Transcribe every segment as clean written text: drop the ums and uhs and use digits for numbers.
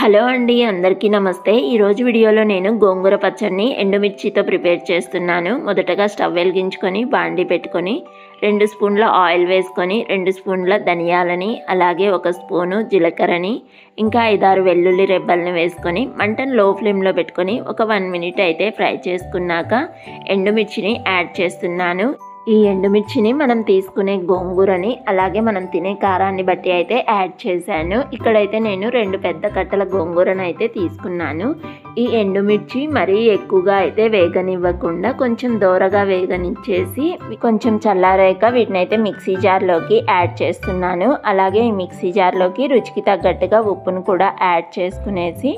Hello అండి, అందరికీ నమస్తే. ఈరోజు వీడియోలో నేను గోంగూర పచ్చడిని ఎండుమిర్చితో ప్రిపేర్ చేస్తున్నాను. మొదటగా స్టవ్ వెలిగించుకొని బాండి పెట్టుకొని 2 స్పూన్ల ఆయిల్ వేసుకొని 2 స్పూన్ల ధనియాలని, అలాగే 1 స్పూను జీలకర్రని, ఇంకా 5-6 వెల్లుల్లి రెబ్బల్ని వేసుకొని మంటను లో ఫ్లేమ్లో పెట్టుకొని ఒక 1 మినిట్ అయితే ఫ్రై చేసుకున్నాక ఎండుమిర్చిని యాడ్ చేస్తున్నాను. ఈ ఎండుమిర్చిని మనం తీసుకునే గోంగూరని, అలాగే మనం తినే కారాన్ని బట్టి అయితే యాడ్ చేశాను. ఇక్కడైతే నేను 2 పెద్ద కట్టల గోంగూరను అయితే తీసుకున్నాను. ఈ ఎండుమిర్చి మరీ ఎక్కువగా అయితే వేగనివ్వకుండా కొంచెం దోరగా వేగనిచ్చేసి కొంచెం చల్లారాక వీటిని అయితే మిక్సీ జార్లోకి యాడ్ చేస్తున్నాను. అలాగే ఈ మిక్సీ జార్లోకి రుచికి తగ్గట్టుగా ఉప్పును కూడా యాడ్ చేసుకునేసి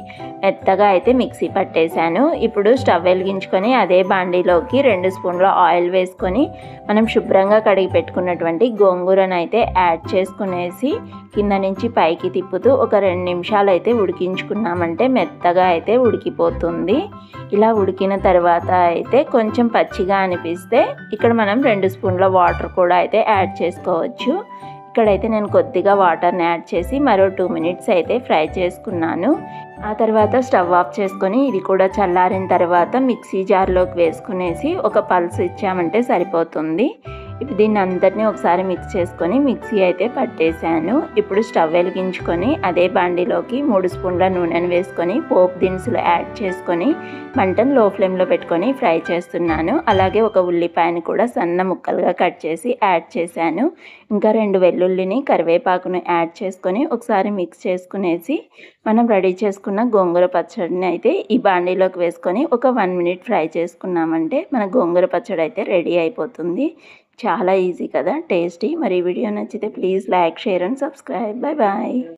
మెత్తగా అయితే మిక్సీ పట్టేశాను. ఇప్పుడు స్టవ్ వెలిగించుకొని అదే బాండీలోకి 2 స్పూన్ల ఆయిల్ వేసుకొని మనం శుభ్రంగా కడిగి పెట్టుకున్నటువంటి గోంగూరను అయితే యాడ్ చేసుకునేసి కింద నుంచి పైకి తిప్పుతూ ఒక 2 నిమిషాలు అయితే ఉడికించుకున్నామంటే మెత్తగా అయితే ఉడికిపోతుంది. ఇలా ఉడికిన తర్వాత అయితే కొంచెం పచ్చిగా అనిపిస్తే ఇక్కడ మనం 2 స్పూన్ల వాటర్ కూడా అయితే యాడ్ చేసుకోవచ్చు. ఇక్కడైతే నేను కొద్దిగా వాటర్ని యాడ్ చేసి మరో 2 మినిట్స్ అయితే ఫ్రై చేసుకున్నాను. ఆ తర్వాత స్టవ్ ఆఫ్ చేసుకొని ఇది కూడా చల్లారిన తర్వాత మిక్సీ జార్లోకి వేసుకునేసి ఒక పల్స్ ఇచ్చామంటే సరిపోతుంది. ఇప్పుడు దీన్ని అంతటినీ ఒకసారి మిక్స్ చేసుకొని మిక్సీ అయితే పట్టేశాను. ఇప్పుడు స్టవ్ వెలిగించుకొని అదే బాండీలోకి 3 స్పూన్ల నూనెను వేసుకొని పోపు దినుసులు యాడ్ చేసుకొని మంటను లో ఫ్లేమ్లో పెట్టుకొని ఫ్రై చేస్తున్నాను. అలాగే ఒక ఉల్లిపాయను కూడా సన్న ముక్కలుగా కట్ చేసి యాడ్ చేశాను. ఇంకా 2 వెల్లుల్లిని, కరివేపాకును యాడ్ చేసుకొని ఒకసారి మిక్స్ చేసుకునేసి మనం రెడీ చేసుకున్న గోంగూర పచ్చడిని అయితే ఈ బాండీలోకి వేసుకొని ఒక 1 మినిట్ ఫ్రై చేసుకున్నామంటే మన గోంగూర పచ్చడి అయితే రెడీ అయిపోతుంది. చాలా ఈజీ కదా, టేస్టీ. మరి ఈ వీడియో నచ్చితే please like, share and subscribe. Bye bye.